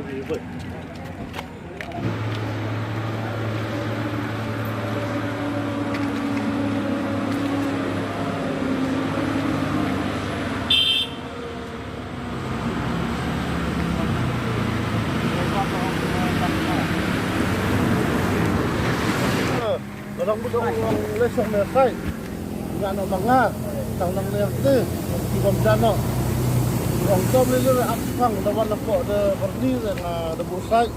ribet. Orang budak orang lesong na sai. Nga no mga tang nang yang te di bom jano. Orang tom le le apang dawan ko de berni na de busai.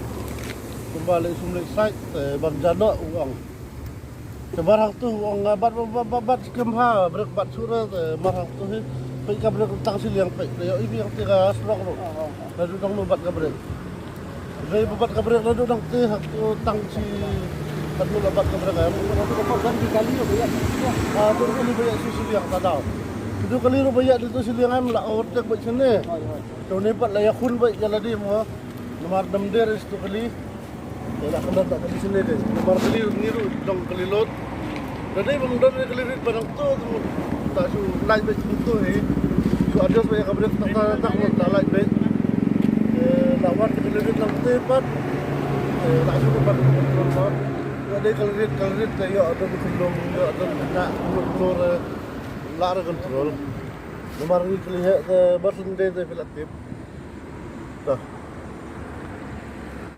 Kembali sumlik sai te bom jano uang. Sebarang tu uang bat kemha brek bat sura te marang tu pe ka brek tang siliang pe yo ibi yang tiga slok lo. Lalu dong lo bat ka brek. Rei bat ka brek lalu dong te hak tang si perlu lebat ke mereka. Ganti kali lo banyak. Tu kali banyak susu yang tak tahu. Itu kali lo banyak itu susu yang lah overtake buat sini. Tu ni pat layak kun buat jalan dia semua. Nomor 6 dia itu kali. Dah kena tak kali sini deh. Nomor kali niru dong kali lot. Jadi bang dari kali rit barang tu tak su light baik itu ni. Su ada banyak kabar tak light baik. Lawan kali rit lang tepat. Tak su dapat kontrol. Ada kalirit tayo ada belum ada nak keluar lara kontrol. Nomor ni kelihat bersendet filatif. Dah.